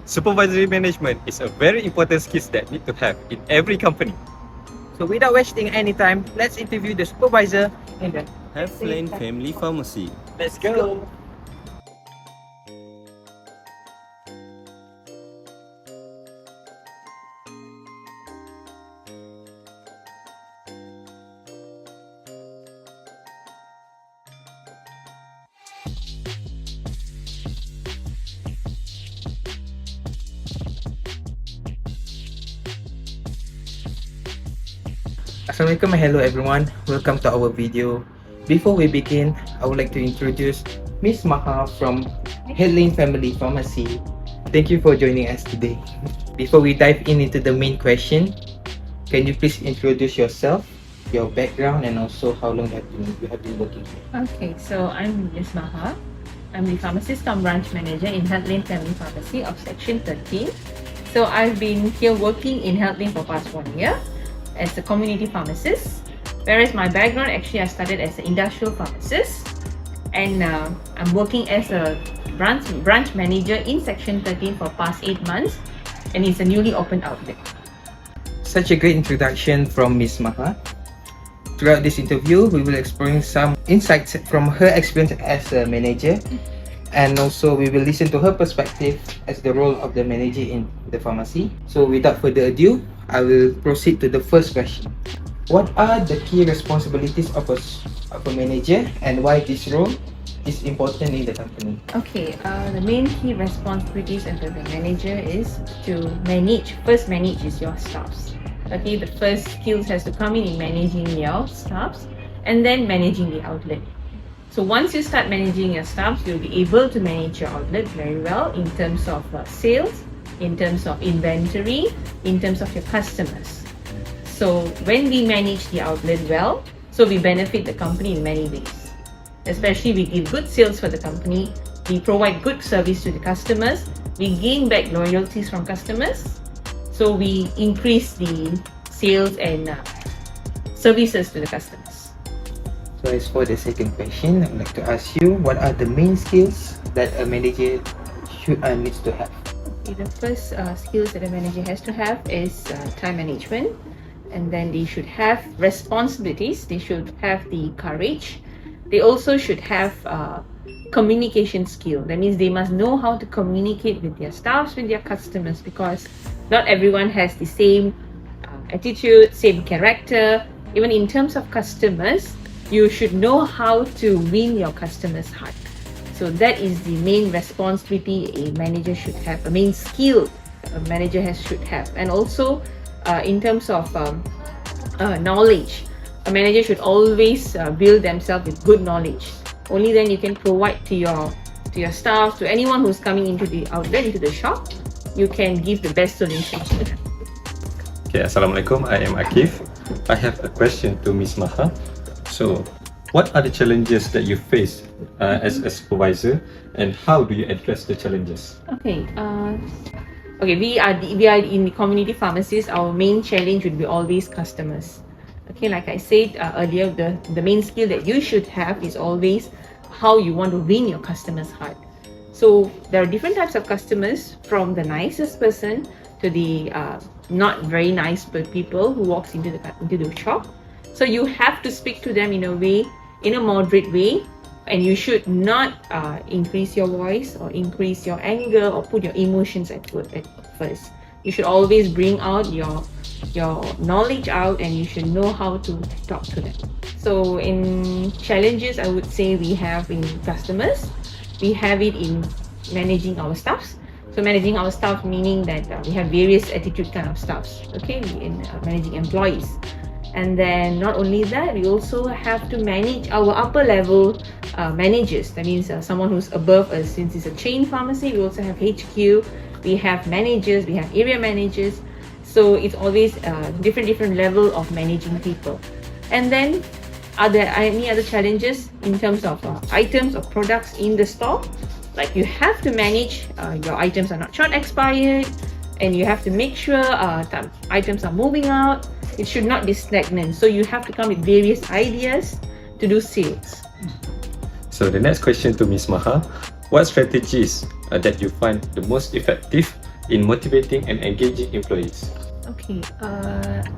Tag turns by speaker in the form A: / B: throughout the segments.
A: Supervisory management is a very important skill that need to have in every company.
B: So without wasting any time, let's interview the supervisor in the
C: Hasif Family Pharmacy.
B: Let's go. Assalamualaikum and hello everyone, welcome to our video. Before we begin, I would like to introduce Miss Maha from Headlane Family Pharmacy. Thank you for joining us today. Before we dive into the main question, can you please introduce yourself, your background, and also how long you have been working here?
D: Okay, so I'm Miss Maha. I'm the pharmacist cum branch manager in Headlane Family Pharmacy of Section 13. So I've been here working in Headlane for past 1 year as a community pharmacist, whereas my background actually I started as an industrial pharmacist, and I'm working as a branch manager in Section 13 for past 8 months, and it's a newly opened outlet.
B: Such a great introduction from Miss Maha. Throughout this interview, we will exploring some insights from her experience as a manager, and also we will listen to her perspective as the role of the manager in the pharmacy. So without further ado, I will proceed to the first question. What are the key responsibilities of a manager, and why this role is important in the company?
D: Okay, the main key responsibilities of the manager is to manage. First, manage is your staffs. Okay, the first skills has to come in managing your staffs, and then managing the outlet. So once you start managing your staffs, you'll be able to manage your outlet very well in terms of sales, in terms of inventory, in terms of your customers. So when we manage the outlet well, so we benefit the company in many ways. Especially we give good sales for the company, we provide good service to the customers, we gain back loyalties from customers, so we increase the sales and services to the customers.
B: So as for the second question, I would like to ask you, what are the main skills that a manager needs to have?
D: Okay, the first skills that a manager has to have is time management, and then they should have responsibilities, they should have the courage, they also should have communication skill. That means they must know how to communicate with their staffs, with their customers, because not everyone has the same attitude, same character. Even in terms of customers, you should know how to win your customers' heart. So that is the main responsibility a manager should have, a main skill a manager should have. And also in terms of knowledge, a manager should always build themselves with good knowledge. Only then you can provide to your staff, to anyone who's coming into the outlet, into the shop, you can give the best solutions to them.
A: Okay, Assalamualaikum, I am AKIF. I have a question to Miss Maha. So, what are the challenges that you face as a supervisor, and how do you address the challenges?
D: Okay, we are in the community pharmacies. Our main challenge would be always customers. Okay, like I said earlier, the main skill that you should have is always how you want to win your customer's heart. So there are different types of customers, from the nicest person to the not very nice people who walks into the shop. So you have to speak to them in a moderate way, and you should not increase your voice or increase your anger or put your emotions at first. You should always bring out your knowledge out, and you should know how to talk to them. So in challenges, I would say we have in customers, we have it in managing our staffs. So managing our staff meaning that we have various attitude kind of staffs, okay, in managing employees. And then not only that, we also have to manage our upper level managers. That means someone who's above us. Since it's a chain pharmacy, we also have HQ, we have managers, we have area managers. So it's always different level of managing people. And then are there any other challenges in terms of items or products in the store? Like you have to manage your items are not short expired, and you have to make sure items are moving out. It should not be stagnant. So you have to come with various ideas to do sales.
A: So the next question to Ms. Maha, what strategies that you find the most effective in motivating and engaging employees?
D: Okay,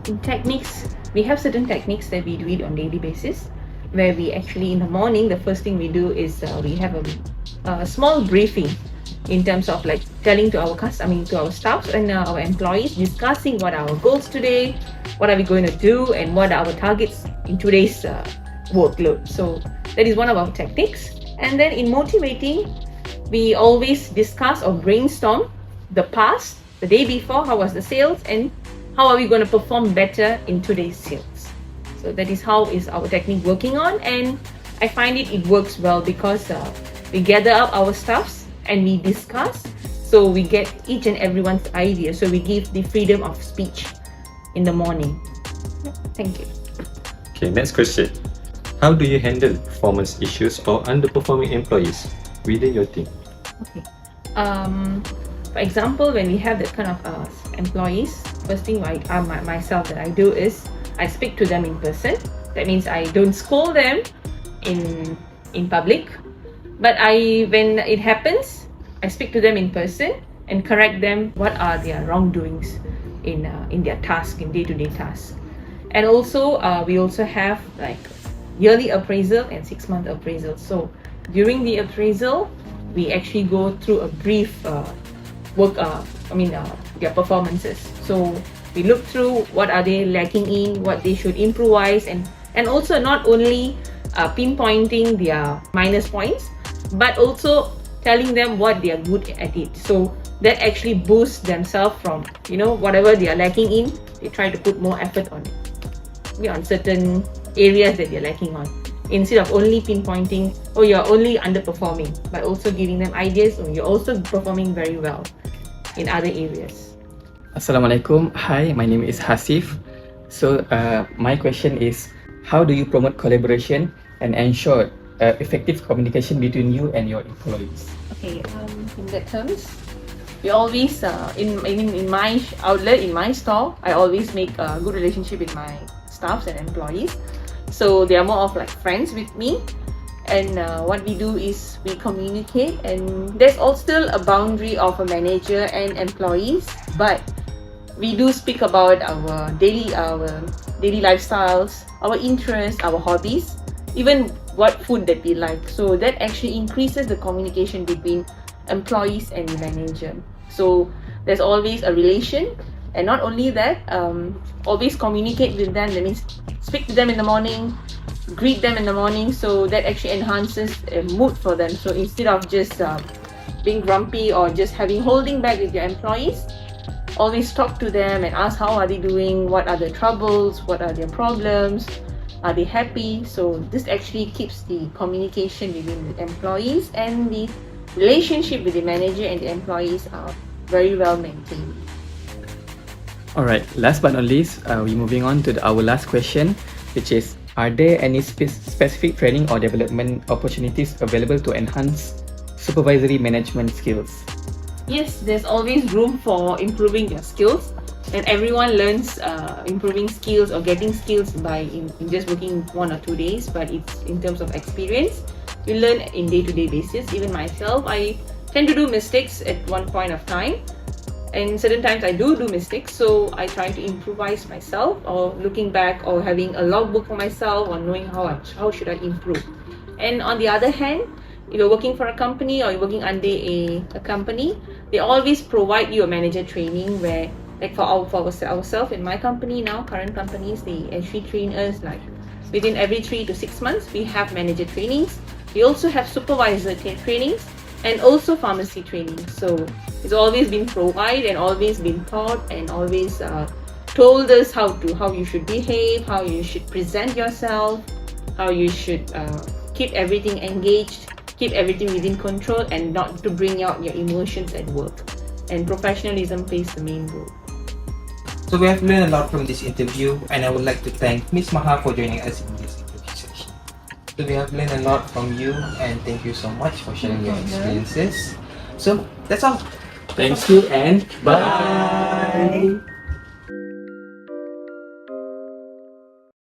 D: in techniques, we have certain techniques that we do it on daily basis, where we actually in the morning, the first thing we do is we have a small briefing in terms of like telling to our to our staff and our employees, discussing what are our goals today, what are we going to do, and what are our targets in today's workload. So that is one of our techniques. And then in motivating, we always discuss or brainstorm the past, the day before, how was the sales, and how are we going to perform better in today's sales. So that is how is our technique working on, and I find it works well because we gather up our staffs and we discuss, so we get each and everyone's idea, so we give the freedom of speech in the morning. Thank you.
A: Okay, next question. How do you handle performance issues or underperforming employees within your team?
D: Okay. For example, when we have that kind of employees, first thing myself that I do is I speak to them in person. That means I don't scold them in public, but when it happens, I speak to them in person and correct them what are their wrongdoings in their task, in day-to-day tasks. And also we also have like yearly appraisal and 6-month appraisal. So during the appraisal, we actually go through a brief their performances. So we look through what are they lacking in, what they should improvise, and also not only pinpointing their minus points, but also telling them what they are good at it. So that actually boosts themselves from whatever they are lacking in, they try to put more effort on it, on certain areas that they're lacking on, instead of only pinpointing, oh, you're only underperforming, but also giving them ideas, or you're also performing very well in other areas.
E: Assalamualaikum. Hi, my name is Hasif. So my question is, how do you promote collaboration and ensure effective communication between you and your employees?
D: Okay, in that terms, we always in my outlet, in my store, I always make a good relationship with my staffs and employees. So they are more of like friends with me, and what we do is we communicate, and there's also still a boundary of a manager and employees, but we do speak about our daily lifestyles, our interests, our hobbies, even what food that we like. So that actually increases the communication between employees and the manager. So there's always a relation, and not only that, always communicate with them. That means speak to them in the morning, greet them in the morning, so that actually enhances a mood for them. So instead of just being grumpy or just holding back with your employees, always talk to them and ask how are they doing, what are their troubles, what are their problems, are they happy. So this actually keeps the communication between the employees, and the relationship with the manager and the employees are very well maintained.
E: Alright, last but not least, we're moving on to our last question, which is, are there any specific training or development opportunities available to enhance supervisory management skills?
D: Yes, there's always room for improving your skills, and everyone learns improving skills or getting skills by in just working 1 or 2 days, but it's in terms of experience. You learn in day-to-day basis. Even myself, I tend to do mistakes at one point of time, and certain times I do mistakes, so I try to improvise myself, or looking back, or having a logbook for myself, or knowing how should I improve. And on the other hand, if you're working for a company or you're working under a company, they always provide you a manager training, where like for ourselves in my company now, current companies, they actually train us like within every 3 to 6 months. We have manager trainings. We also have supervisor trainings, and also pharmacy training. So it's always been provided and always been taught, and always told us how you should behave, how you should present yourself, how you should keep everything engaged, keep everything within control, and not to bring out your emotions at work. And professionalism plays the main role.
B: So we have learned a lot from this interview, and I would like to thank Ms. Maha for joining us in this interview session. So we have learned a lot from you, and thank you so much for sharing your experiences. So that's all.
E: Thank you and bye!